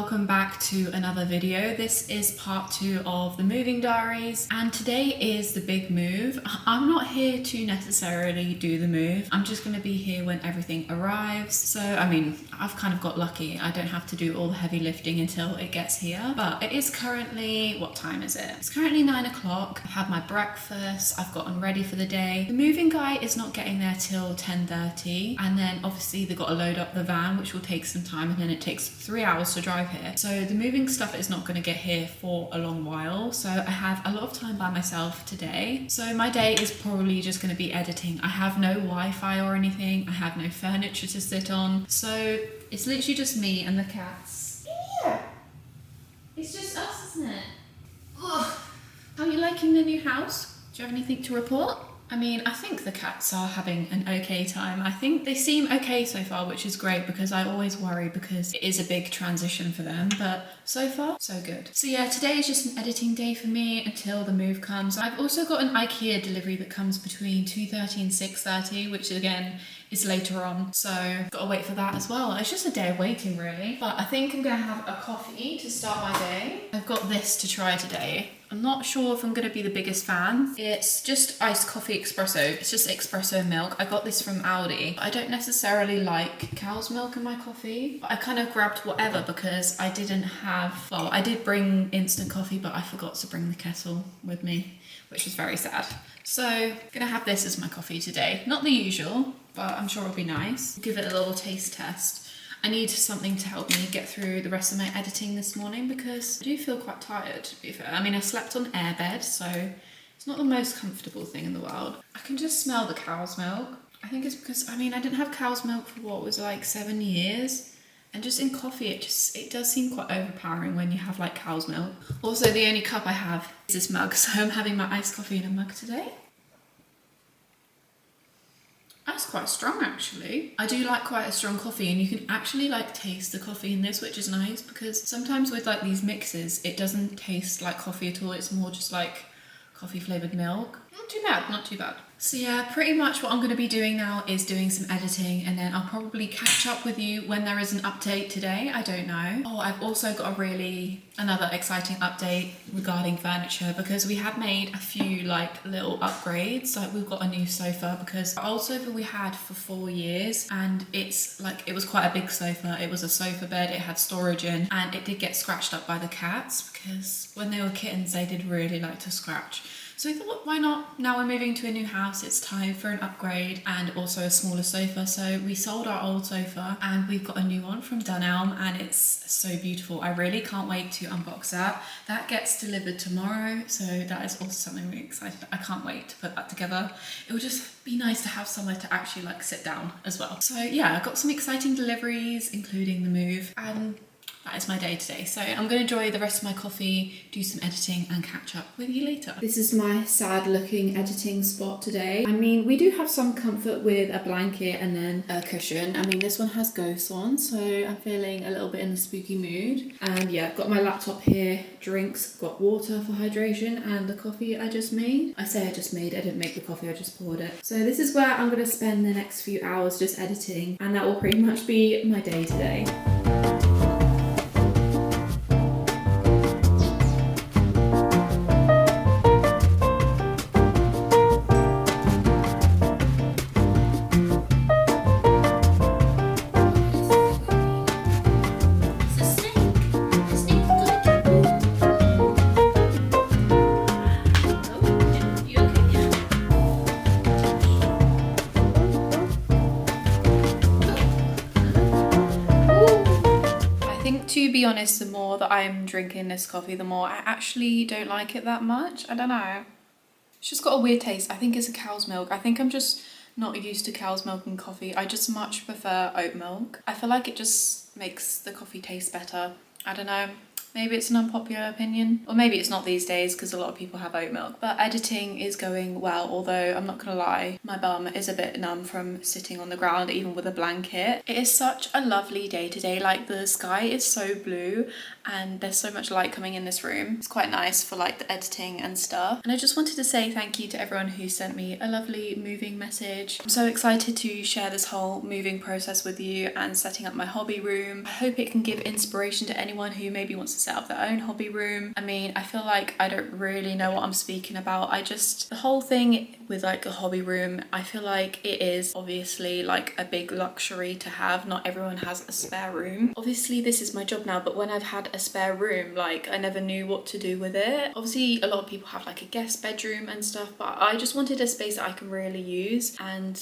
welcome back to another video. This is part 2 of the moving diaries, and today is the big move. I'm not here to necessarily do the move. I'm just going to be here when everything arrives. So I mean, I've kind of got lucky. I don't have to do all the heavy lifting until it gets here. But it is currently, what time is it? It's currently 9 o'clock. I've had my breakfast. I've gotten ready for the day. The moving guy is not getting there till 10:30, and then obviously they've got to load up the van, which will take some time, and then it takes 3 hours to drive here. So the moving stuff is not going to get here for a long while. So I have a lot of time by myself today. So my day is probably just going to be editing. I have no Wi-Fi or anything. I have no furniture to sit on. So it's literally just me and the cats. Yeah. It's just us, isn't it? Oh. How are you liking the new house? Do you have anything to report? I mean, I think the cats are having an okay time. I think they seem okay so far, which is great because I always worry because it is a big transition for them, but so far, so good. So yeah, today is just an editing day for me until the move comes. I've also got an IKEA delivery that comes between 2:30 and 6:30, which again is later on, so gotta wait for that as well. It's just a day of waiting really, but I think I'm gonna have a coffee to start my day. I've got this to try today. I'm not sure if I'm going to be the biggest fan. It's just iced coffee espresso. It's just espresso milk. I got this from Aldi. I don't necessarily like cow's milk in my coffee, but I kind of grabbed whatever because I didn't have, well, I did bring instant coffee, but I forgot to bring the kettle with me, which was very sad. So I'm gonna have this as my coffee today. Not the usual, but I'm sure it'll be nice. Give it a little taste test. I need something to help me get through the rest of my editing this morning because I do feel quite tired, to be fair. I mean, I slept on airbed, so it's not the most comfortable thing in the world. I can just smell the cow's milk. I think it's because, I mean, I didn't have cow's milk for what was like 7 years. And just in coffee, it does seem quite overpowering when you have like cow's milk. Also, the only cup I have is this mug, so I'm having my iced coffee in a mug today. That's quite strong actually. I do like quite a strong coffee, and you can actually like taste the coffee in this, which is nice because sometimes with like these mixes, it doesn't taste like coffee at all. It's more just like coffee flavoured milk. Not too bad, not too bad. So yeah, pretty much what I'm going to be doing now is doing some editing, and then I'll probably catch up with you when there is an update today. I don't know. Oh, I've also got another exciting update regarding furniture because we have made a few like little upgrades. Like we've got a new sofa because the old sofa we had for 4 years, and it's like, it was quite a big sofa. It was a sofa bed, it had storage in, and it did get scratched up by the cats because when they were kittens, they did really like to scratch. So I thought, why not? Now we're moving to a new house, it's time for an upgrade and also a smaller sofa. So we sold our old sofa and we've got a new one from Dunelm, and it's so beautiful. I really can't wait to unbox that. That gets delivered tomorrow, so that is also something really excited. I can't wait to put that together. It would just be nice to have somewhere to actually like sit down as well. So yeah, I've got some exciting deliveries, including the move, and that is my day today. So I'm going to enjoy the rest of my coffee, do some editing, and catch up with you later. This is my sad looking editing spot today. I mean, we do have some comfort with a blanket and then a cushion. I mean, this one has ghosts on, so I'm feeling a little bit in a spooky mood. And yeah, I've got my laptop here, drinks, got water for hydration, and the coffee I just made. I say I just made, I didn't make the coffee, I just poured it. So this is where I'm going to spend the next few hours just editing, and that will pretty much be my day today. To be honest, the more that I'm drinking this coffee, the more I actually don't like it that much. I don't know. It's just got a weird taste. I think it's a cow's milk. I think I'm just not used to cow's milk in coffee. I just much prefer oat milk. I feel like it just makes the coffee taste better. I don't know. Maybe it's an unpopular opinion, or maybe it's not these days because a lot of people have oat milk. But editing is going well, although I'm not gonna lie, my bum is a bit numb from sitting on the ground even with a blanket. It is such a lovely day today. Like the sky is so blue and there's so much light coming in this room. It's quite nice for like the editing and stuff. And I just wanted to say thank you to everyone who sent me a lovely moving message. I'm so excited to share this whole moving process with you and setting up my hobby room. I hope it can give inspiration to anyone who maybe wants to set up their own hobby room. I mean, I feel like I don't really know what I'm speaking about. The whole thing with like a hobby room, I feel like it is obviously like a big luxury to have. Not everyone has a spare room. Obviously this is my job now, but when I've had a spare room, like I never knew what to do with it. Obviously a lot of people have like a guest bedroom and stuff, but I just wanted a space that I can really use and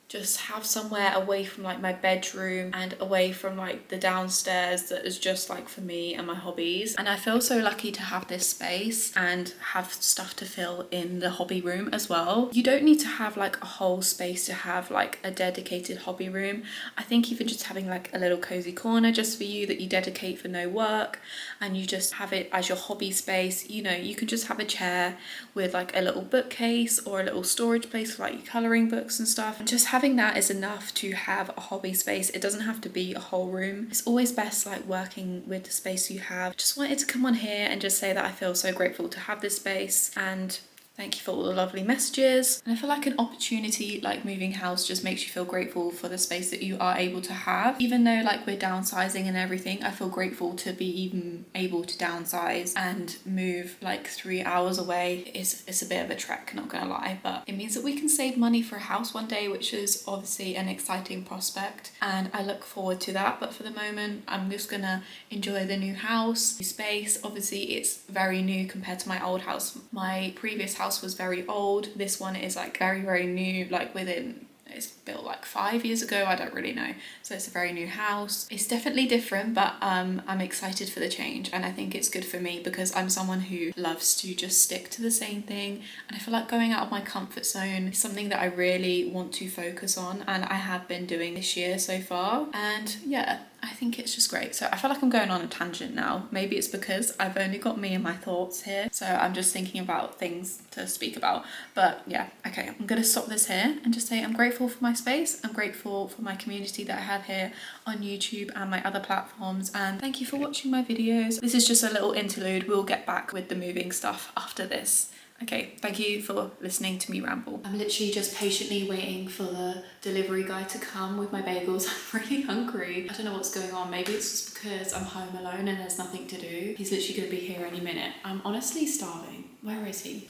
just have somewhere away from like my bedroom and away from like the downstairs that is just like for me and my hobbies. And I feel so lucky to have this space and have stuff to fill in the hobby room as well. You don't need to have like a whole space to have like a dedicated hobby room. I think even just having like a little cozy corner just for you that you dedicate for no work, and you just have it as your hobby space. You know, you can just have a chair with like a little bookcase or a little storage place for like your colouring books and stuff, and just having that is enough to have a hobby space. It doesn't have to be a whole room. It's always best like working with the space you have. Just wanted to come on here and just say that I feel so grateful to have this space, and thank you for all the lovely messages. And I feel like an opportunity like moving house just makes you feel grateful for the space that you are able to have. Even though like we're downsizing and everything, I feel grateful to be even able to downsize and move like 3 hours away. It's a bit of a trek, not gonna lie, but it means that we can save money for a house one day, which is obviously an exciting prospect, and I look forward to that. But for the moment, I'm just gonna enjoy the new house, new space. Obviously it's very new compared to my old house. My previous house was very old. This one is like very new, like it's built like 5 years ago, I don't really know. So it's a very new house. It's definitely different, but I'm excited for the change, and I think it's good for me because I'm someone who loves to just stick to the same thing, and I feel like going out of my comfort zone is something that I really want to focus on, and I have been doing this year so far. And yeah, I think it's just great. So I feel like I'm going on a tangent now. Maybe it's because I've only got me and my thoughts here, so I'm just thinking about things to speak about. But yeah, okay, I'm gonna stop this here and just say I'm grateful for my space. I'm grateful for my community that I have here on YouTube and my other platforms, and thank you for watching my videos. This is just a little interlude. We'll get back with the moving stuff after this. Okay, thank you for listening to me ramble. I'm literally just patiently waiting for the delivery guy to come with my bagels. I'm really hungry. I don't know what's going on. Maybe it's just because I'm home alone and there's nothing to do. He's literally gonna be here any minute. I'm honestly starving. Where is he?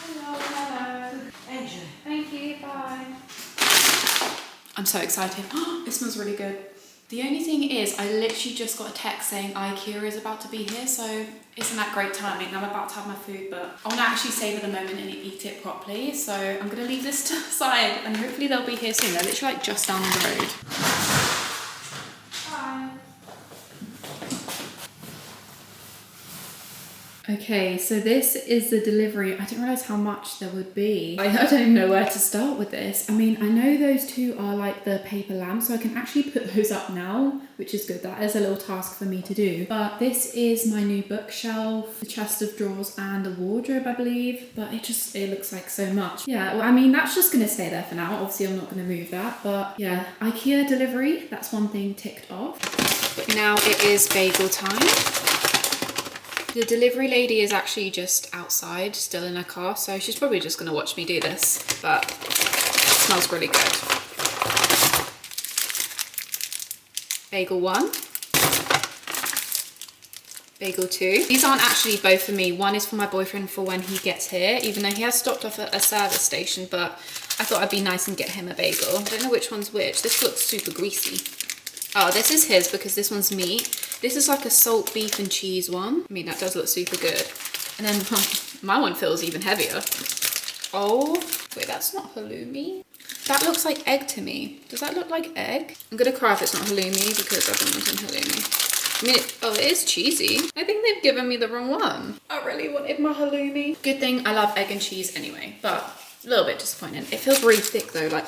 Hello. Enjoy. Thank you, bye. I'm so excited. It smells really good. The only thing is, I literally just got a text saying IKEA is about to be here, so isn't that great timing? I'm about to have my food, but I want to actually savor the moment and eat it properly, so I'm going to leave this to the side, and hopefully they'll be here soon. They're literally like just down the road. Bye. Okay, so this is the delivery. I didn't realise how much there would be. I don't even know where to start with this. I mean, I know those two are like the paper lamps, so I can actually put those up now, which is good. That is a little task for me to do. But this is my new bookshelf, the chest of drawers and a wardrobe, I believe. But it looks like so much. Yeah, well, I mean, that's just gonna stay there for now. Obviously, I'm not gonna move that. But yeah, IKEA delivery, that's one thing ticked off. But now it is bagel time. The delivery lady is actually just outside, still in her car, so she's probably just going to watch me do this, but it smells really good. Bagel 1. Bagel 2. These aren't actually both for me. One is for my boyfriend for when he gets here, even though he has stopped off at a service station, but I thought I'd be nice and get him a bagel. I don't know which one's which. This looks super greasy. Oh, this is his because this one's meat. This is like a salt beef and cheese one. I mean, that does look super good. And then my one feels even heavier. Oh, wait, that's not halloumi. That looks like egg to me. Does that look like egg? I'm gonna cry if it's not halloumi because I've been wanting halloumi. I mean, oh, it is cheesy. I think they've given me the wrong one. I really wanted my halloumi. Good thing I love egg and cheese anyway, but a little bit disappointing. It feels really thick though, like,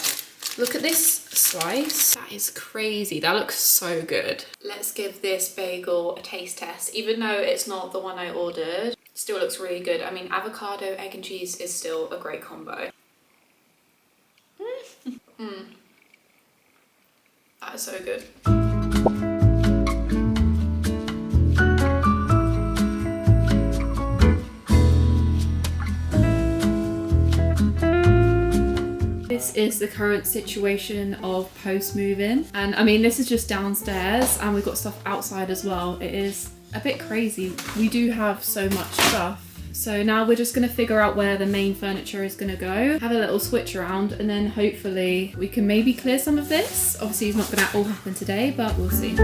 look at this slice. That is crazy. That looks so good. Let's give this bagel a taste test. Even though it's not the one I ordered, it still looks really good. I mean, avocado, egg and cheese is still a great combo. That is so good. this is the current situation of post-moving. And I mean, this is just downstairs and we've got stuff outside as well. It is a bit crazy. We do have so much stuff. So now we're just gonna figure out where the main furniture is gonna go, have a little switch around, and then hopefully we can maybe clear some of this. Obviously it's not gonna all happen today, but we'll see.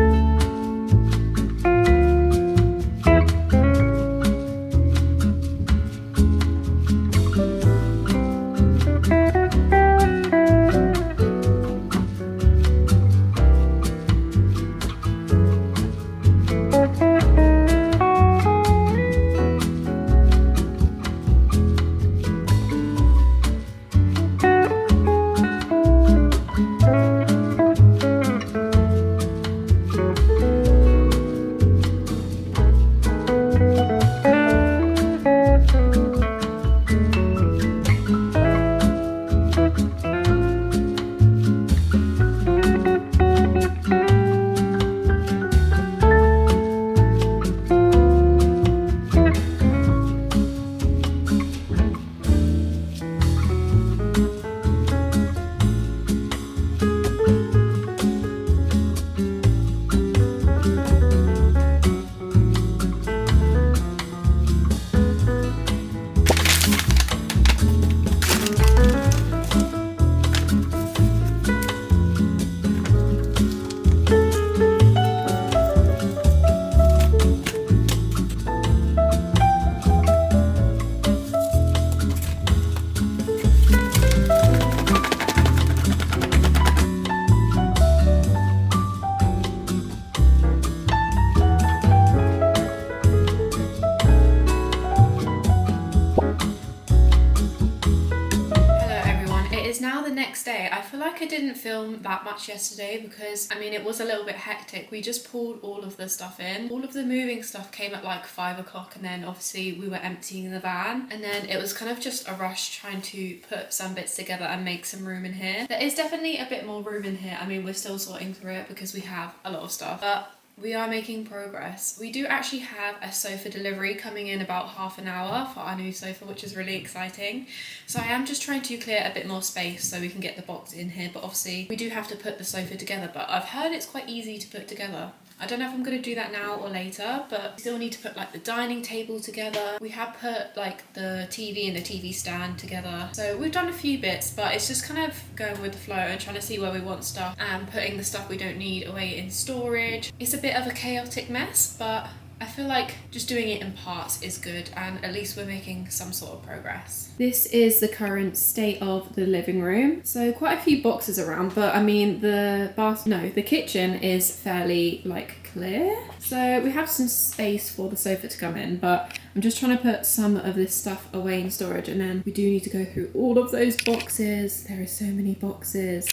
Day. I feel like I didn't film that much yesterday because I mean it was a little bit hectic. We just pulled all of the stuff in. All of the moving stuff came at like 5 o'clock and then obviously we were emptying the van and then it was kind of just a rush trying to put some bits together and make some room in here. There is definitely a bit more room in here. I mean we're still sorting through it because we have a lot of stuff, but we are making progress. We do actually have a sofa delivery coming in about half an hour for our new sofa, which is really exciting. So I am just trying to clear a bit more space so we can get the box in here, but obviously we do have to put the sofa together, but I've heard it's quite easy to put together. I don't know if I'm going to do that now or later, but we still need to put like the dining table together. We have put like the TV and the TV stand together. So we've done a few bits, but it's just kind of going with the flow and trying to see where we want stuff and putting the stuff we don't need away in storage. It's a bit of a chaotic mess, but I feel like just doing it in parts is good and at least we're making some sort of progress. This is the current state of the living room. So quite a few boxes around, but I mean the kitchen is fairly like clear. So we have some space for the sofa to come in, but I'm just trying to put some of this stuff away in storage and then we do need to go through all of those boxes. There are so many boxes,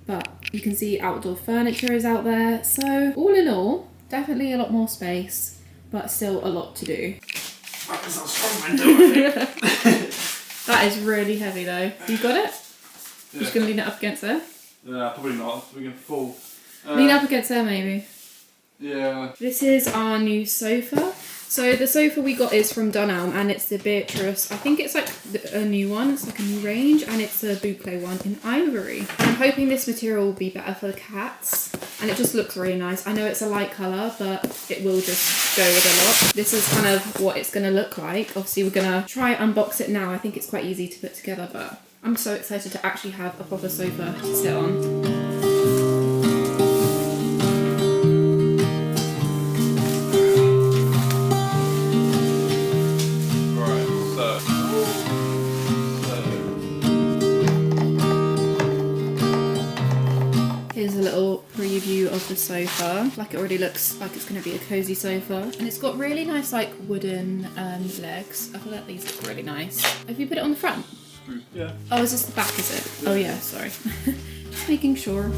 but you can see outdoor furniture is out there. So all in all, definitely a lot more space, but still a lot to do. That is not strong, man. That is really heavy though. You got it? Yeah. Just gonna lean it up against there? Probably not. We're gonna fall. Lean up against there maybe. Yeah. This is our new sofa. So the sofa we got is from Dunelm and it's the Beatrice. I think it's like a new one. It's like a new range and it's a boucle one in ivory. I'm hoping this material will be better for the cats and it just looks really nice. I know it's a light colour, but it will just go with a lot. This is kind of what it's going to look like. Obviously we're going to try unbox it now. I think it's quite easy to put together, but I'm so excited to actually have a proper sofa to sit on. Here's a little preview of the sofa. Like it already looks like it's going to be a cozy sofa. And it's got really nice like wooden legs. I feel like these look really nice. Have you put it on the front? Yeah. Oh, is this the back, is it? Oh yeah, sorry. Just making sure.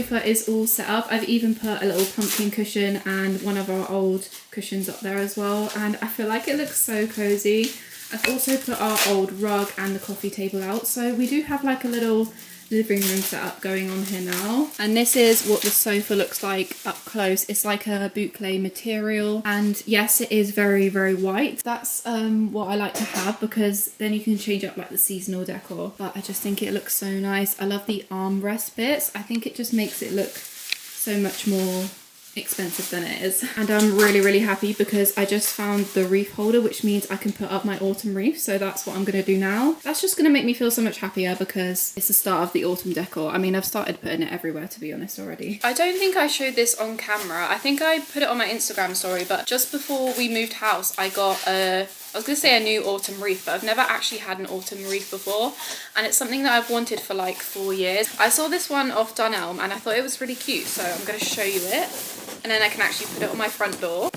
sofa is all set up. I've even put a little pumpkin cushion and one of our old cushions up there as well, and I feel like it looks so cozy. I've also put our old rug and the coffee table out, so we do have like a little living room setup going on here now. And this is what the sofa looks like up close. It's like a boucle material, and yes, it is very, very white. That's what I like to have, because then you can change up like the seasonal decor, but I just think it looks so nice. I love the armrest bits. I think it just makes it look so much more expensive than it is. And I'm really, really happy because I just found the wreath holder, which means I can put up my autumn wreath, so that's what I'm going to do now. That's just going to make me feel so much happier because it's the start of the autumn decor. I mean, I've started putting it everywhere, to be honest, already. I don't think I showed this on camera. I think I put it on my Instagram story, but just before we moved house, I got I was going to say a new autumn wreath, but I've never actually had an autumn wreath before, and it's something that I've wanted for like 4 years. I saw this one off Dunelm and I thought it was really cute, so I'm going to show you it, and then I can actually put it on my front door.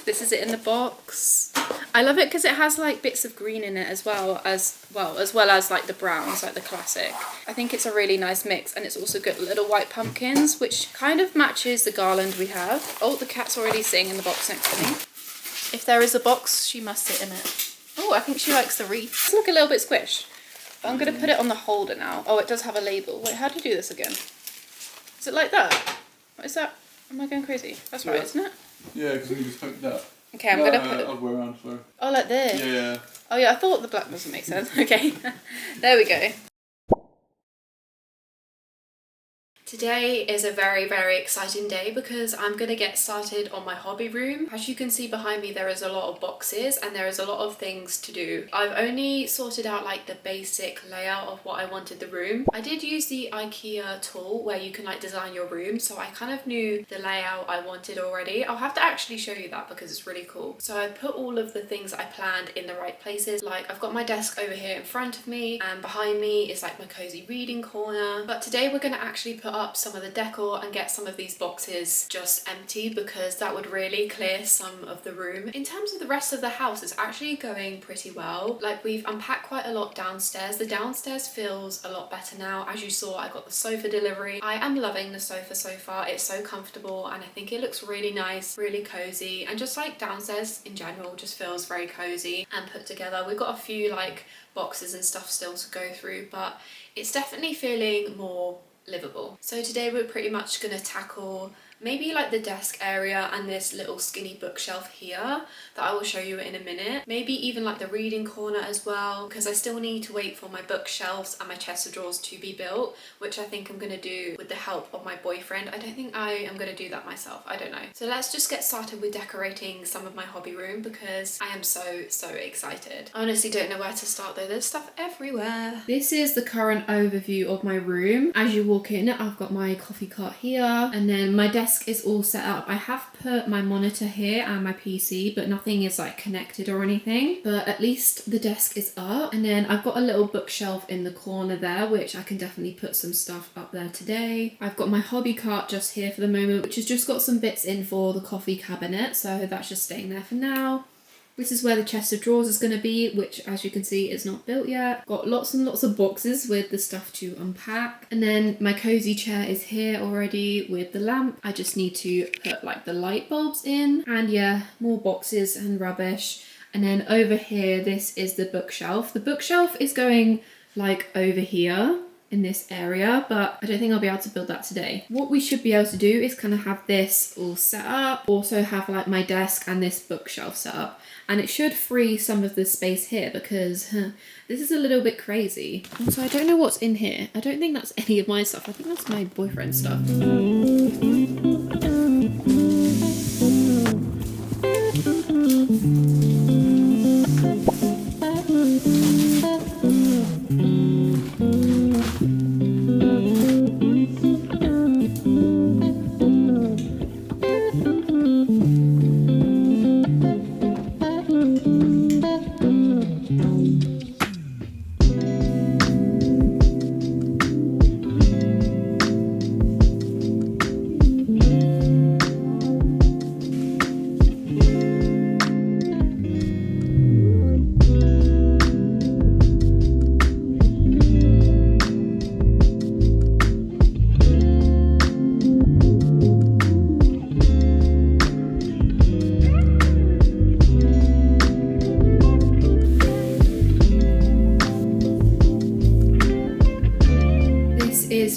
This is it in the box. I love it because it has like bits of green in it as well as like the browns, like the classic. I think it's a really nice mix, and it's also got little white pumpkins, which kind of matches the garland we have. Oh, the cat's already sitting in the box next to me. If there is a box, she must sit in it. Oh, I think she likes the wreath. It's look a little bit squished. But I'm going to put it on the holder now. Oh, it does have a label. Wait, how do you do this again? Is it like that? What is that? Am I going crazy? That's right, isn't it? Yeah, because we just hooked that. Okay, I'm going to put it... I'll go around, so... Oh, like this? Yeah. Oh yeah, I thought the black doesn't make sense. Okay, there we go. Today is a very, very exciting day because I'm going to get started on my hobby room. As you can see behind me, there is a lot of boxes and there is a lot of things to do. I've only sorted out like the basic layout of what I wanted the room. I did use the IKEA tool where you can like design your room, so I kind of knew the layout I wanted already. I'll have to actually show you that because it's really cool. So I put all of the things I planned in the right places. Like I've got my desk over here in front of me, and behind me is like my cozy reading corner. But today we're going to actually put up some of the decor and get some of these boxes just empty, because that would really clear some of the room. In terms of the rest of the house, it's actually going pretty well. Like we've unpacked quite a lot downstairs. The downstairs feels a lot better now. As you saw, I got the sofa delivery. I am loving the sofa so far. It's so comfortable and I think it looks really nice, really cozy, and just like downstairs in general just feels very cozy and put together. We've got a few like boxes and stuff still to go through, but it's definitely feeling more livable. So today we're pretty much going to tackle maybe like the desk area and this little skinny bookshelf here that I will show you in a minute. Maybe even like the reading corner as well, because I still need to wait for my bookshelves and my chest of drawers to be built, which I think I'm going to do with the help of my boyfriend. I don't think I am going to do that myself. I don't know. So let's just get started with decorating some of my hobby room because I am so excited. I honestly don't know where to start though. There's stuff everywhere. This is the current overview of my room. As you walk in, I've got my coffee cart here, and then my desk is all set up. I have put my monitor here and my PC, but nothing is like connected or anything, but at least the desk is up. And then I've got a little bookshelf in the corner there, which I can definitely put some stuff up there today. I've got my hobby cart just here for the moment, which has just got some bits in for the coffee cabinet, so that's just staying there for now. This is where the chest of drawers is going to be, which as you can see is not built yet. Got lots and lots of boxes with the stuff to unpack. And then my cozy chair is here already with the lamp. I just need to put like the light bulbs in. And yeah, more boxes and rubbish. And then over here, this is the bookshelf. The bookshelf is going like over here in this area, but I don't think I'll be able to build that today. What we should be able to do is kind of have this all set up, also have like my desk and this bookshelf set up, and it should free some of the space here because this is a little bit crazy. Also, I don't know what's in here. I don't think that's any of my stuff. I think that's my boyfriend's stuff.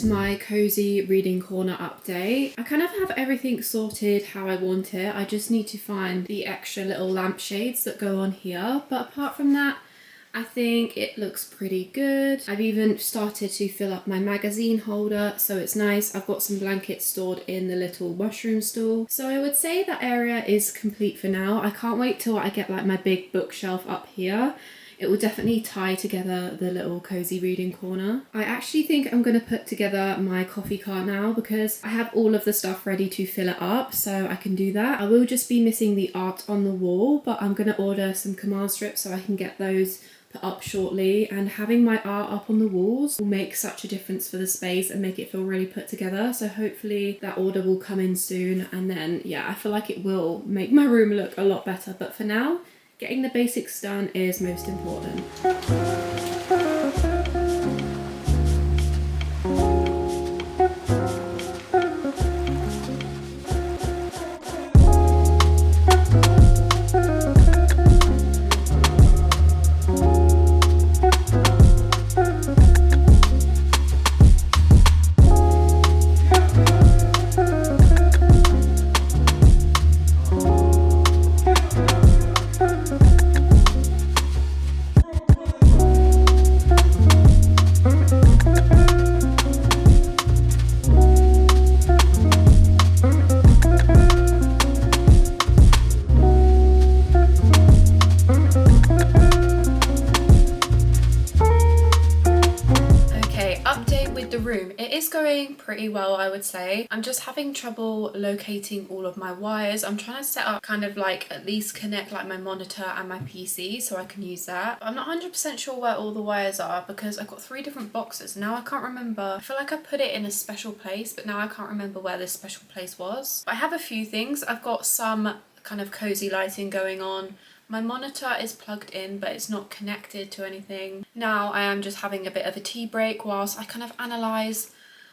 is my cozy reading corner update. I kind of have everything sorted how I want it. I just need to find the extra little lampshades that go on here. But apart from that, I think it looks pretty good. I've even started to fill up my magazine holder, so it's nice. I've got some blankets stored in the little mushroom stool. So I would say that area is complete for now. I can't wait till I get like my big bookshelf up here. It will definitely tie together the little cozy reading corner. I actually think I'm going to put together my coffee cart now because I have all of the stuff ready to fill it up, so I can do that. I will just be missing the art on the wall, but I'm going to order some command strips so I can get those put up shortly, and having my art up on the walls will make such a difference for the space and make it feel really put together. So hopefully that order will come in soon, and then yeah, I feel like it will make my room look a lot better. But for now, getting the basics done is most important. Pretty well, I would say. I'm just having trouble locating all of my wires. I'm trying to set up kind of like at least connect like my monitor and my PC so I can use that. But I'm not 100% sure where all the wires are because I've got 3 different boxes. Now I can't remember. I feel like I put it in a special place, but now I can't remember where this special place was. But I have a few things. I've got some kind of cozy lighting going on. My monitor is plugged in, but it's not connected to anything. Now I am just having a bit of a tea break whilst I kind of analyse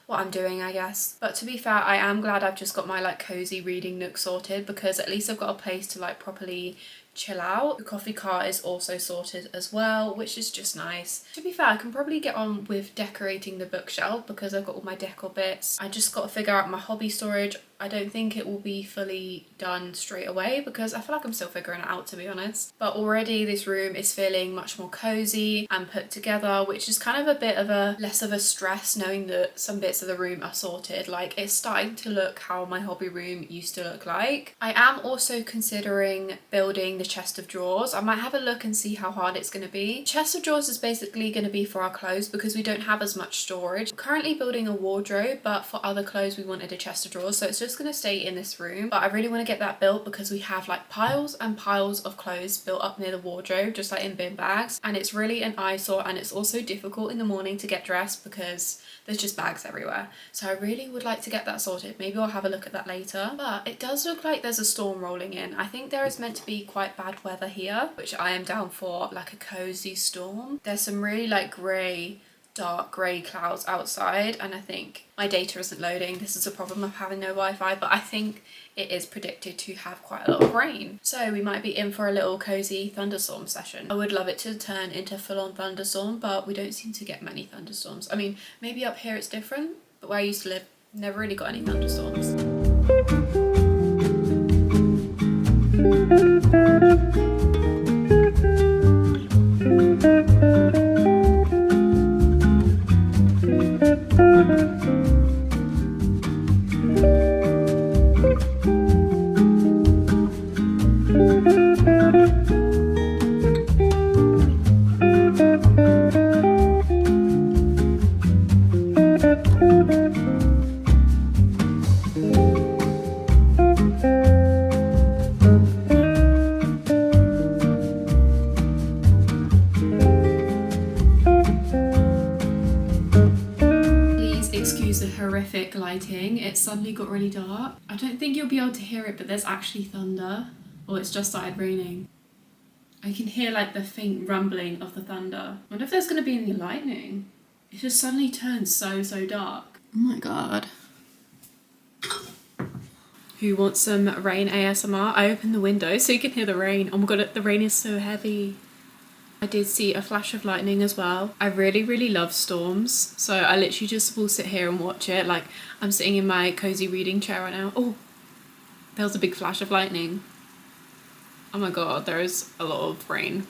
what I'm doing, I guess. But to be fair, I am glad I've just got my like cozy reading nook sorted because at least I've got a place to like properly chill out. The coffee cart is also sorted as well, which is just nice. To be fair, I can probably get on with decorating the bookshelf because I've got all my decor bits. I just got to figure out my hobby storage. I don't think it will be fully done straight away because I feel like I'm still figuring it out, to be honest. But already this room is feeling much more cozy and put together, which is kind of a bit of a less of a stress knowing that some bits of the room are sorted. Like, it's starting to look how my hobby room used to look like. I am also considering building the chest of drawers. I might have a look and see how hard it's going to be. Chest of drawers is basically going to be for our clothes because we don't have as much storage. We're currently building a wardrobe, but for other clothes we wanted a chest of drawers, so it's just going to stay in this room. But I really want to get that built because we have like piles and piles of clothes built up near the wardrobe, just like in bin bags, and it's really an eyesore, and it's also difficult in the morning to get dressed because there's just bags everywhere. So I really would like to get that sorted. Maybe I'll have a look at that later. But it does look like there's a storm rolling in. I think there is meant to be quite bad weather here, which I am down for, like a cozy storm. There's some really like dark grey clouds outside, and I think my data isn't loading. This is a problem of having no Wi-Fi, but I think it is predicted to have quite a lot of rain. So we might be in for a little cozy thunderstorm session. I would love it to turn into full-on thunderstorm, but we don't seem to get many thunderstorms. I mean, maybe up here it's different, but where I used to live, never really got any thunderstorms. Horrific lighting. It suddenly got really dark. I don't think you'll be able to hear it, but there's actually thunder, or it's just started raining. I can hear like the faint rumbling of the thunder. I wonder if there's going to be any lightning. It just suddenly turns so dark. Oh my god. Who wants some rain ASMR? I opened the window so you can hear the rain. Oh my god, the rain is so heavy. I did see a flash of lightning as well. I really love storms, so I literally just will sit here and watch it. Like, I'm sitting in my cozy reading chair right now. Oh, there was a big flash of lightning. Oh my god, there is a lot of rain.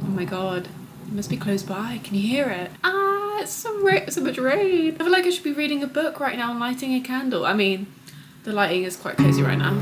Oh my god, it must be close by. Can you hear it? Ah, it's so much rain. I feel like I should be reading a book right now and lighting a candle. I mean, the lighting is quite cozy right now.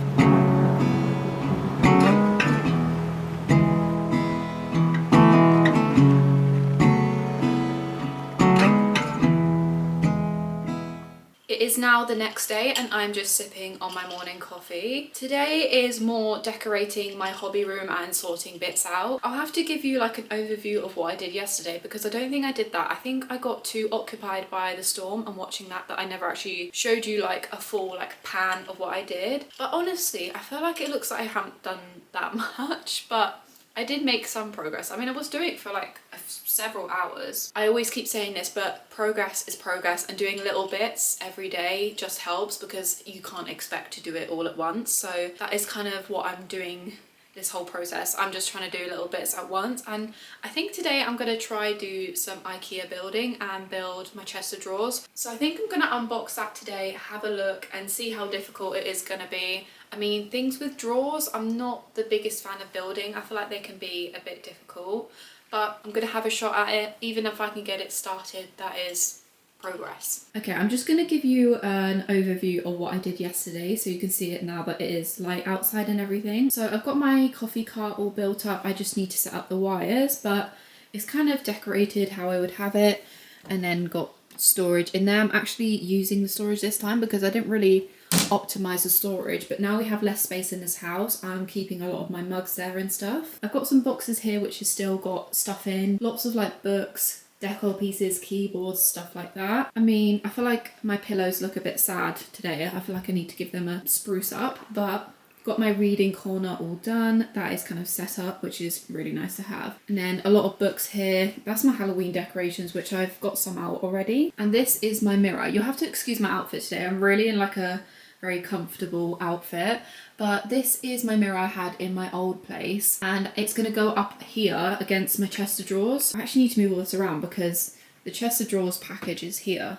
It is now the next day and I'm just sipping on my morning coffee. Today is more decorating my hobby room and sorting bits out. I'll have to give you like an overview of what I did yesterday because I don't think I did that. I think I got too occupied by the storm and watching that I never actually showed you like a full like pan of what I did. But honestly, I feel like it looks like I haven't done that much, but I did make some progress. I mean, I was doing it for like several hours. I always keep saying this, but progress is progress, and doing little bits every day just helps because you can't expect to do it all at once. So that is kind of what I'm doing this whole process. I'm just trying to do little bits at once, and I think today I'm going to try do some IKEA building and build my chest of drawers. So I think I'm going to unbox that today, have a look and see how difficult it is going to be. I mean, things with drawers, I'm not the biggest fan of building. I feel like they can be a bit difficult, but I'm going to have a shot at it. Even if I can get it started, that is progress. Okay, I'm just going to give you an overview of what I did yesterday so you can see it now that it is light outside and everything. So I've got my coffee cart all built up. I just need to set up the wires, but it's kind of decorated how I would have it, and then got storage in there. I'm actually using the storage this time because I didn't really optimize the storage, but now we have less space in this house. I'm keeping a lot of my mugs there and stuff. I've got some boxes here which has still got stuff in, lots of like books, decor pieces, keyboards, stuff like that. I mean, I feel like my pillows look a bit sad today. I feel like I need to give them a spruce up, but got my reading corner all done. That is kind of set up, which is really nice to have. And then a lot of books here. That's my Halloween decorations, which I've got some out already. And this is my mirror. You'll have to excuse my outfit today. I'm really in like a very comfortable outfit, but this is my mirror I had in my old place, and it's going to go up here against my chest of drawers. I actually need to move all this around because the chest of drawers package is here.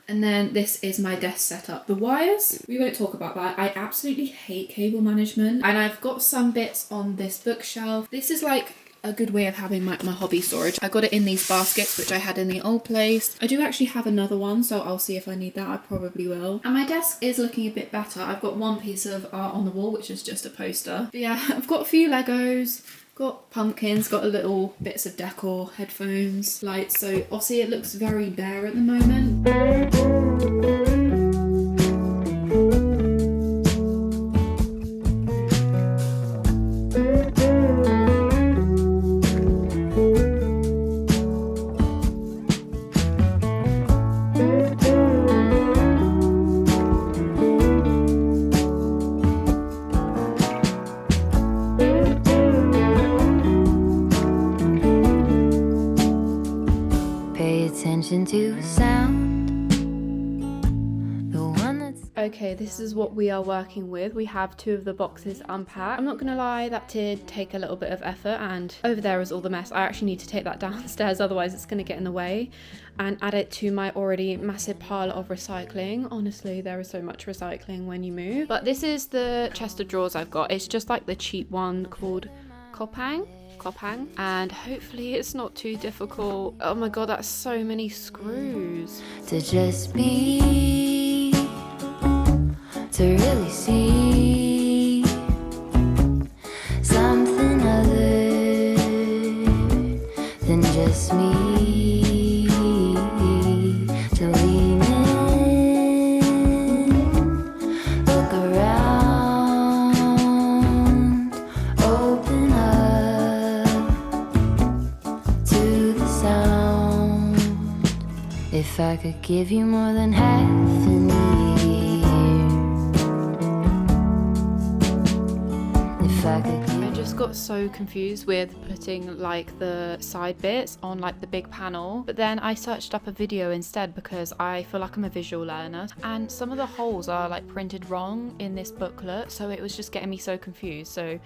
And then this is my desk setup. The wires, we won't talk about that. I absolutely hate cable management. And I've got some bits on this bookshelf. This is like a good way of having my hobby storage. I got it in these baskets which I had in the old place. I do actually have another one, so I'll see if I need that. I probably will. And my desk is looking a bit better. I've got one piece of art on the wall, which is just a poster. But yeah, I've got a few Legos, got pumpkins, got a little bits of decor, headphones, lights. So obviously it looks very bare at the moment. To sound, the one that's Okay, this is what we are working with. We have two of the boxes unpacked. I'm not gonna lie, that did take a little bit of effort, and over there is all the mess. I actually need to take that downstairs, otherwise it's gonna get in the way, and add it to my already massive pile of recycling. Honestly, there is so much recycling when you move. But this is the chest of drawers I've got. It's just like the cheap one called Coppang, and hopefully it's not too difficult. Oh my god, that's so many screws. to just be, to really see something other than just me, to lean in, look around, open up to the sound. If I could give you more than half an ear, if I could give just got so confused with putting like the side bits on like the big panel, but then I searched up a video instead because I feel like I'm a visual learner, and some of the holes are like printed wrong in this booklet, so it was just getting me so confused. So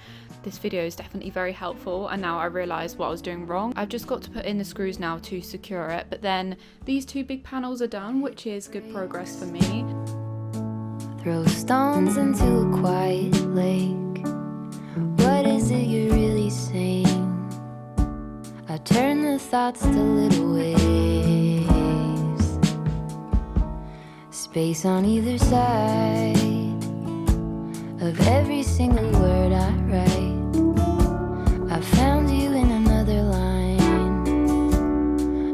this video is definitely very helpful, and now I realised what I was doing wrong. I've just got to put in the screws now to secure it, but then these two big panels are done, which is good progress for me. Throw stones into a quiet lake. What is it you're really saying? I turn the thoughts to little waves. Space on either side of every single word I write. I found you in another line.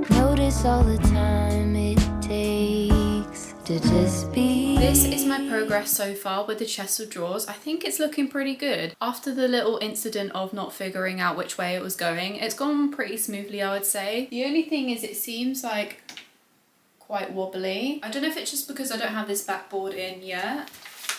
Notice all the time it takes to just be. This is my progress so far with the chest of drawers. I think it's looking pretty good. After the little incident of not figuring out which way it was going, it's gone pretty smoothly, I would say. The only thing is it seems like quite wobbly. I don't know if it's just because I don't have this backboard in yet.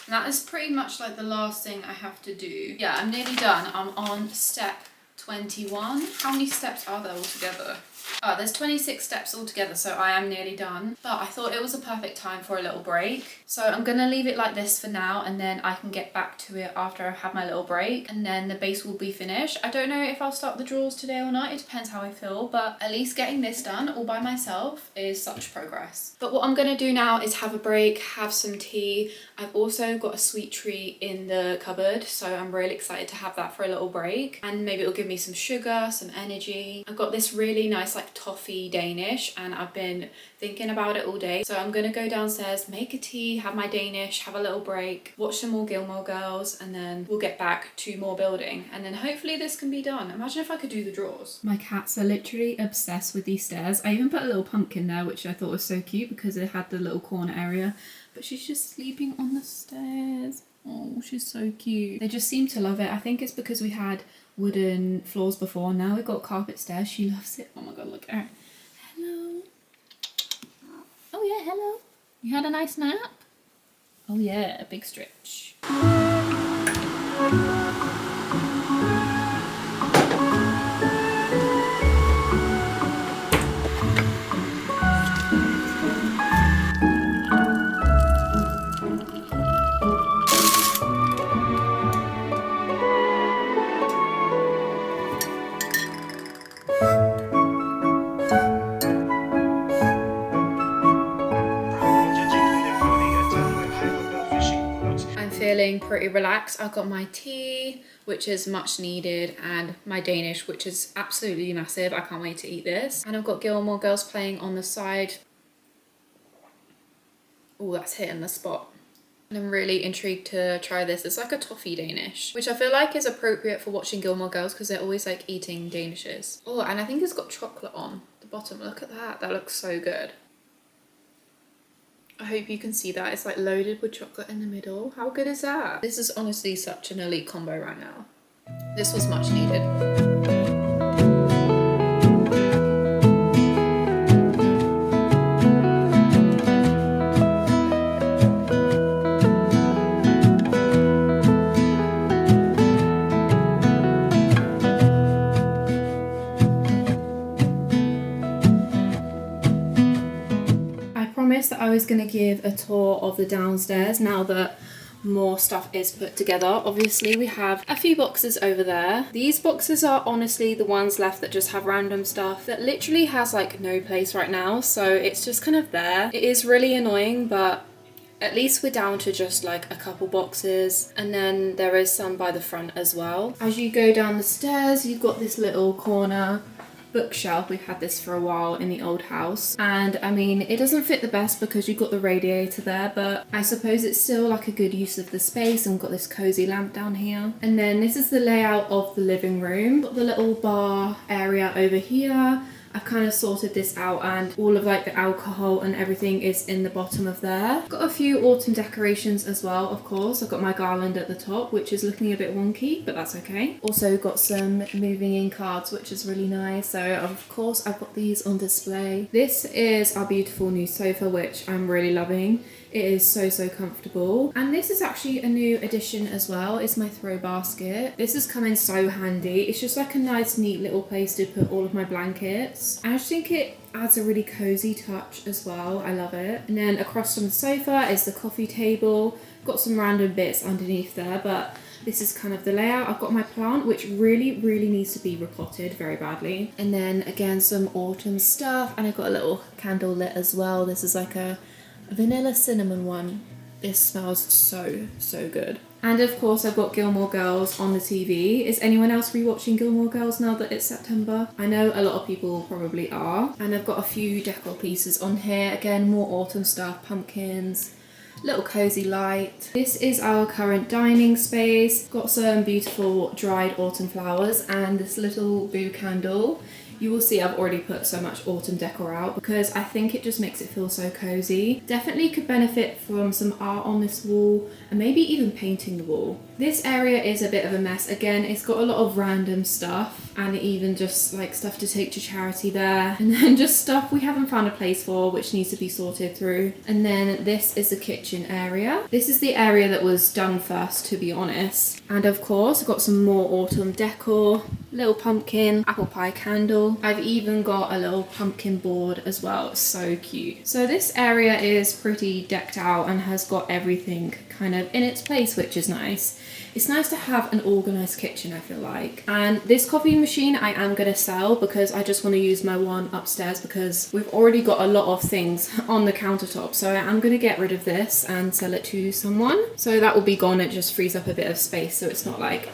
And that is pretty much like the last thing I have to do. Yeah, I'm nearly done. I'm on step 21. How many steps are there altogether? Oh, there's 26 steps altogether, so I am nearly done. But I thought it was a perfect time for a little break. So I'm gonna leave it like this for now, and then I can get back to it after I've had my little break, and then the base will be finished. I don't know if I'll start the drawers today or not, it depends how I feel, but at least getting this done all by myself is such progress. But what I'm gonna do now is have a break, have some tea. I've also got a sweet treat in the cupboard, so I'm really excited to have that for a little break, and maybe it'll give me some sugar, some energy. I've got this really nice like toffee Danish, and I've been thinking about it all day, so I'm gonna go downstairs, make a tea, have my Danish, have a little break, watch some more Gilmore Girls, and then we'll get back to more building, and then hopefully this can be done. Imagine if I could do the drawers. My cats are literally obsessed with these stairs. I even put a little pumpkin there, which I thought was so cute because it had the little corner area, but she's just sleeping on the stairs. Oh, she's so cute. They just seem to love it. I think it's because we had wooden floors before. Now we've got carpet stairs. She loves it. Oh my god, look at her. Hello. Oh yeah, hello. You had a nice nap? Oh yeah, a big stretch. Feeling pretty relaxed. I've got my tea, which is much needed, and my Danish, which is absolutely massive. I can't wait to eat this. And I've got Gilmore Girls playing on the side. Oh, that's hitting the spot. And I'm really intrigued to try this. It's like a toffee Danish, which I feel like is appropriate for watching Gilmore Girls because they're always like eating Danishes. Oh, and I think it's got chocolate on the bottom. Look at that. That looks so good. I hope you can see that. It's like loaded with chocolate in the middle. How good is that? This is honestly such an elite combo right now. This was much needed. That I was going to give a tour of the downstairs now that more stuff is put together. Obviously we have a few boxes over there. These boxes are honestly the ones left that just have random stuff that literally has like no place right now, so it's just kind of there. It is really annoying, but at least we're down to just like a couple boxes, and then there is some by the front as well. As you go down the stairs, you've got this little corner bookshelf. We've had this for a while in the old house, and I mean it doesn't fit the best because you've got the radiator there, but I suppose it's still like a good use of the space, and got this cozy lamp down here. And then this is the layout of the living room. Got the little bar area over here. I've kind of sorted this out, and all of like the alcohol and everything is in the bottom of there. Got a few autumn decorations as well, of course. I've got my garland at the top, which is looking a bit wonky, but that's okay. Also got some moving in cards, which is really nice. So of course I've got these on display. This is our beautiful new sofa, which I'm really loving. It is so comfortable. And this is actually a new addition as well. It's my throw basket. This has come in so handy. It's just like a nice neat little place to put all of my blankets. I just think it adds a really cozy touch as well. I love it. And then across from the sofa is the coffee table. Got some random bits underneath there, but this is kind of the layout. I've got my plant, which really needs to be repotted very badly. And then again, some autumn stuff. And I've got a little candle lit as well. This is like a vanilla cinnamon one. This smells so good. And of course, I've got Gilmore Girls on the TV. Is anyone else rewatching Gilmore Girls now that it's September? I know a lot of people probably are. And I've got a few decor pieces on here. Again, more autumn stuff, pumpkins, little cozy light. This is our current dining space. Got some beautiful dried autumn flowers and this little boo candle. You will see I've already put so much autumn decor out because I think it just makes it feel so cozy. Definitely could benefit from some art on this wall and maybe even painting the wall. This area is a bit of a mess. Again, it's got a lot of random stuff and even just like stuff to take to charity there. And then just stuff we haven't found a place for which needs to be sorted through. And then this is the kitchen area. This is the area that was done first, to be honest. And of course, I've got some more autumn decor. Little pumpkin, apple pie candle. I've even got a little pumpkin board as well. It's so cute. So this area is pretty decked out and has got everything kind of in its place, which is nice. It's nice to have an organised kitchen, I feel like. And this coffee machine I am going to sell because I just want to use my one upstairs because we've already got a lot of things on the countertop. So I am going to get rid of this and sell it to someone. So that will be gone. It just frees up a bit of space so it's not like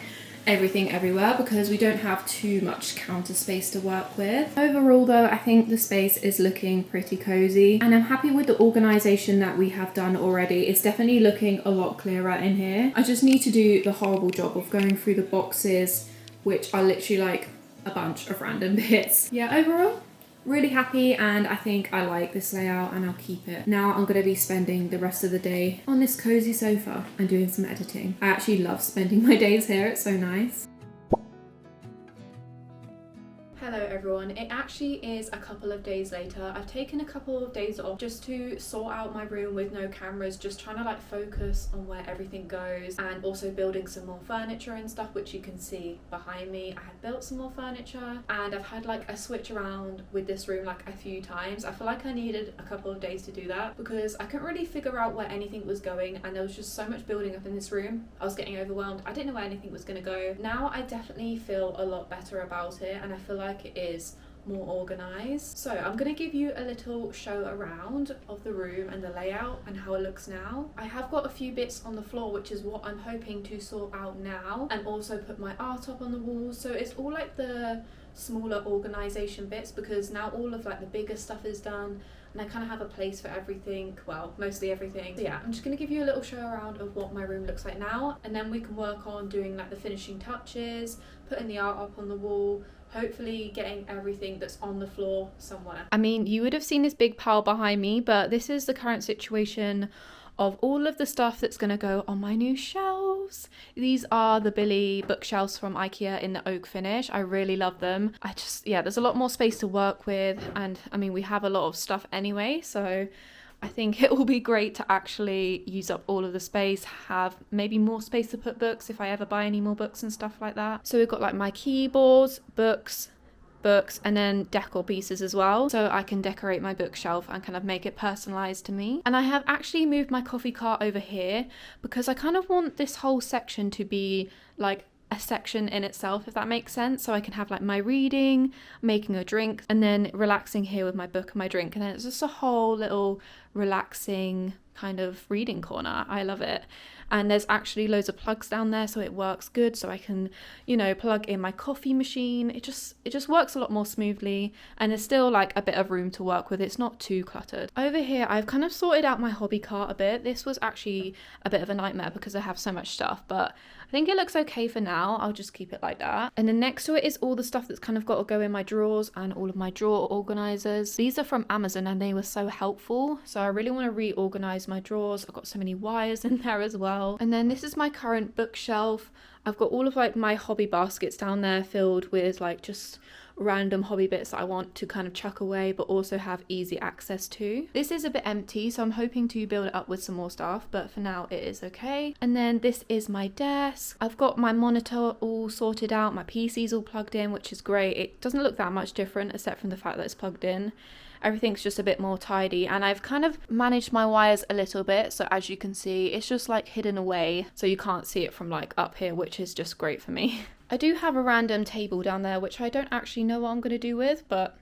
everything everywhere because we don't have too much counter space to work with. Overall though, I think the space is looking pretty cozy and I'm happy with the organisation that we have done already. It's definitely looking a lot clearer in here. I just need to do the horrible job of going through the boxes, which are literally like a bunch of random bits. Yeah, overall, really happy and I think I like this layout and I'll keep it. Now I'm going to be spending the rest of the day on this cozy sofa and doing some editing. I actually love spending my days here, it's so nice. Hello everyone, it actually is a couple of days later. I've taken a couple of days off just to sort out my room with no cameras, just trying to like focus on where everything goes and also building some more furniture and stuff, which you can see behind me. I have built some more furniture and I've had like a switch around with this room like a few times. I feel like I needed a couple of days to do that because I couldn't really figure out where anything was going and there was just so much building up in this room. I was getting overwhelmed. I didn't know where anything was going to go. Now I definitely feel a lot better about it and I feel like it is more organized. So I'm going to give you a little show around of the room and the layout and how it looks now. I have got a few bits on the floor, which is what I'm hoping to sort out now, and also put my art up on the walls. So it's all like the smaller organization bits because now all of like the bigger stuff is done and I kind of have a place for everything, well, mostly everything. So yeah, I'm just going to give you a little show around of what my room looks like now and then we can work on doing like the finishing touches, putting the art up on the wall, hopefully getting everything that's on the floor somewhere. I mean, you would have seen this big pile behind me, but this is the current situation of all of the stuff that's going to go on my new shelves. These are the Billy bookshelves from IKEA in the oak finish. I really love them. Yeah, there's a lot more space to work with and I mean, we have a lot of stuff anyway, so I think it will be great to actually use up all of the space, have maybe more space to put books if I ever buy any more books and stuff like that. So we've got like my keyboards, books, and then decor pieces as well, so I can decorate my bookshelf and kind of make it personalized to me. And I have actually moved my coffee cart over here because I kind of want this whole section to be like a section in itself, if that makes sense, so I can have like my reading, making a drink, and then relaxing here with my book and my drink, and then it's just a whole little relaxing kind of reading corner. I love it. And there's actually loads of plugs down there, so it works good, so I can, you know, plug in my coffee machine. It just works a lot more smoothly, and there's still like a bit of room to work with. It's not too cluttered. Over here I've kind of sorted out my hobby cart a bit. This was actually a bit of a nightmare because I have so much stuff, but I think it looks okay for now. I'll just keep it like that. And then next to it is all the stuff that's kind of got to go in my drawers and all of my drawer organizers. These are from Amazon and they were so helpful. So I really want to reorganize my drawers. I've got so many wires in there as well. And then this is my current bookshelf. I've got all of like my hobby baskets down there filled with like just random hobby bits that I want to kind of chuck away but also have easy access to. This is a bit empty, so I'm hoping to build it up with some more stuff, but for now it is okay. And then this is my desk. I've got my monitor all sorted out, my PC's all plugged in, which is great. It doesn't look that much different except from the fact that it's plugged in. Everything's just a bit more tidy, and I've kind of managed my wires a little bit, so as you can see it's just like hidden away so you can't see it from like up here, which is just great for me. I do have a random table down there which I don't actually know what I'm going to do with, but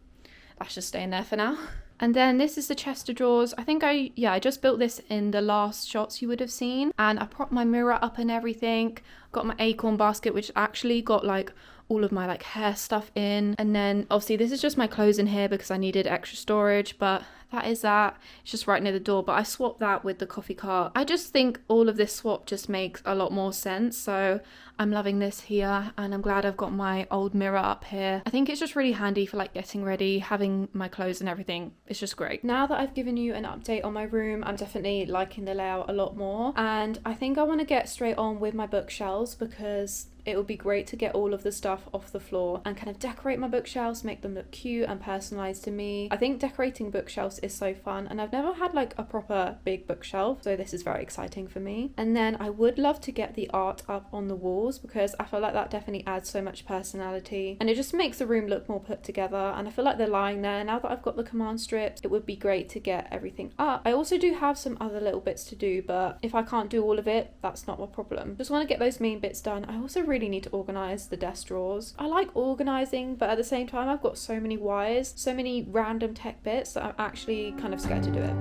that's just staying there for now. And then this is the chest of drawers. I think I just built this in the last shots you would have seen, and I propped my mirror up and everything. Got my acorn basket, which actually got like all of my like hair stuff in, and then obviously this is just my clothes in here because I needed extra storage, but that is that. It's just right near the door, but I swapped that with the coffee cart. I just think all of this swap just makes a lot more sense, so I'm loving this here, and I'm glad I've got my old mirror up here. I think it's just really handy for like getting ready, having my clothes and everything. It's just great. Now that I've given you an update on my room, I'm definitely liking the layout a lot more, and I think I want to get straight on with my bookshelves because it would be great to get all of the stuff off the floor and kind of decorate my bookshelves, make them look cute and personalized to me. I think decorating bookshelves is so fun, and I've never had like a proper big bookshelf, so this is very exciting for me. And then I would love to get the art up on the walls because I feel like that definitely adds so much personality, and it just makes the room look more put together, and I feel like they're lying there. Now that I've got the command strips, it would be great to get everything up. I also do have some other little bits to do, but if I can't do all of it, that's not my problem. Just want to get those main bits done. I also really need to organize the desk drawers. I like organizing, but at the same time I've got so many wires, so many random tech bits that I'm actually kind of scared to do it.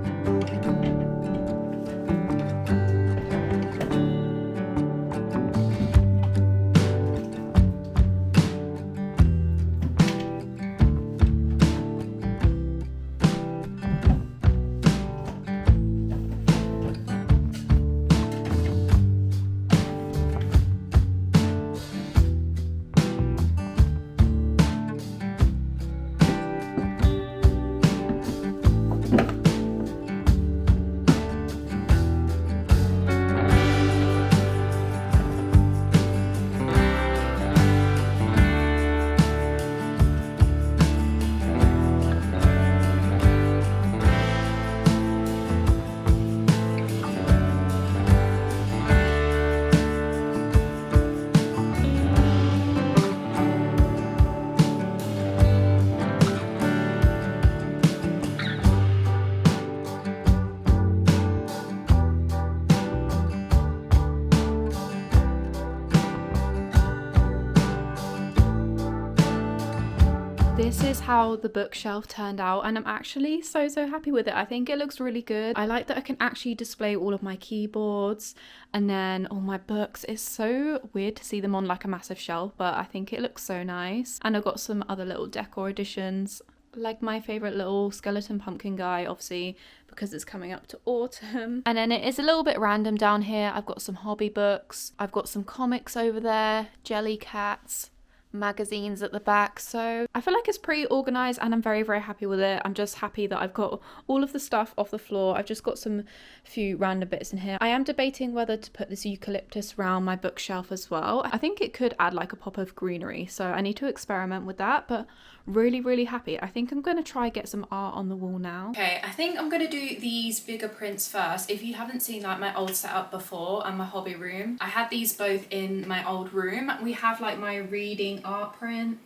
This is how the bookshelf turned out, and I'm actually so happy with it. I think it looks really good. I like that I can actually display all of my keyboards and then all my books. It's so weird to see them on like a massive shelf, but I think it looks so nice. And I've got some other little decor additions, like my favorite little skeleton pumpkin guy, obviously because it's coming up to autumn. And then it is a little bit random down here. I've got some hobby books, I've got some comics over there, jelly cats, magazines at the back, so I feel like it's pretty organized and I'm very happy with it. I'm just happy that I've got all of the stuff off the floor. I've just got some few random bits in here. I am debating whether to put this eucalyptus around my bookshelf as well. I think it could add like a pop of greenery, so I need to experiment with that, but really happy. I think I'm going to try get some art on the wall now. Okay, I think I'm going to do these bigger prints first. If you haven't seen like my old setup before and my hobby room, I had these both in my old room. We have like my reading art print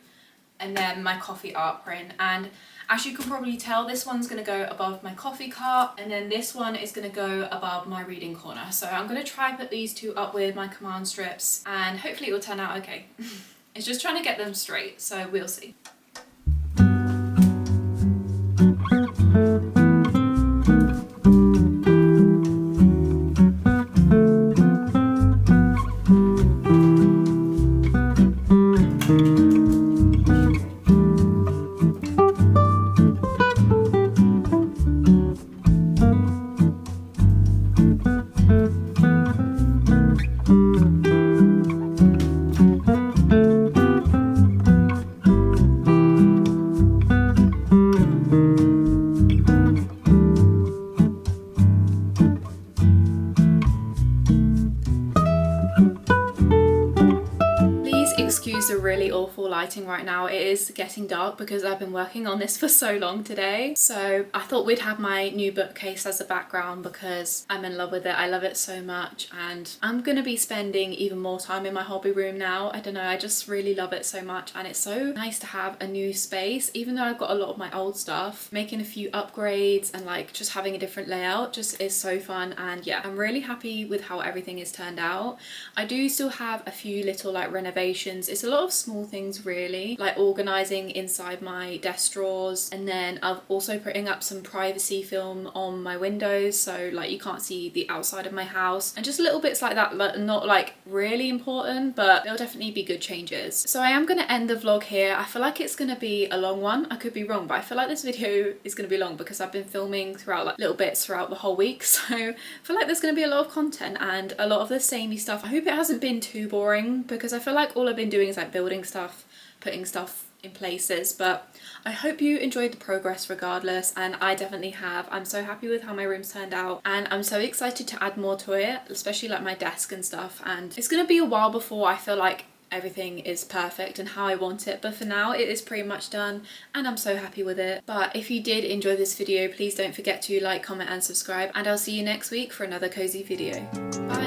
and then my coffee art print, and as you can probably tell, this one's going to go above my coffee cart and then this one is going to go above my reading corner. So I'm going to try put these two up with my command strips and hopefully it will turn out okay. It's just trying to get them straight, so we'll see. excuse the really awful lighting right now. It is getting dark because I've been working on this for so long today. So I thought we'd have my new bookcase as a background because I'm in love with it. I love it so much, and I'm gonna be spending even more time in my hobby room now. I don't know, I just really love it so much, and it's so nice to have a new space. Even though I've got a lot of my old stuff, making a few upgrades and like just having a different layout just is so fun. And yeah, I'm really happy with how everything is turned out. I do still have a few little like renovations. It's a lot of small things really, like organizing inside my desk drawers, and then I've also putting up some privacy film on my windows so like you can't see the outside of my house, and just little bits like that, not like really important, but they'll definitely be good changes. So I am going to end the vlog here. I feel like it's going to be a long one. I could be wrong, but I feel like this video is going to be long because I've been filming throughout like little bits throughout the whole week, so I feel like there's going to be a lot of content and a lot of the samey stuff. I hope it hasn't been too boring because I feel like all I've been doing is like building stuff, putting stuff in places, but I hope you enjoyed the progress regardless, and I definitely have. I'm so happy with how my room's turned out, and I'm so excited to add more to it, especially like my desk and stuff. And it's gonna be a while before I feel like everything is perfect and how I want it, but for now it is pretty much done and I'm so happy with it. But if you did enjoy this video, please don't forget to like, comment and subscribe, and I'll see you next week for another cozy video. Bye.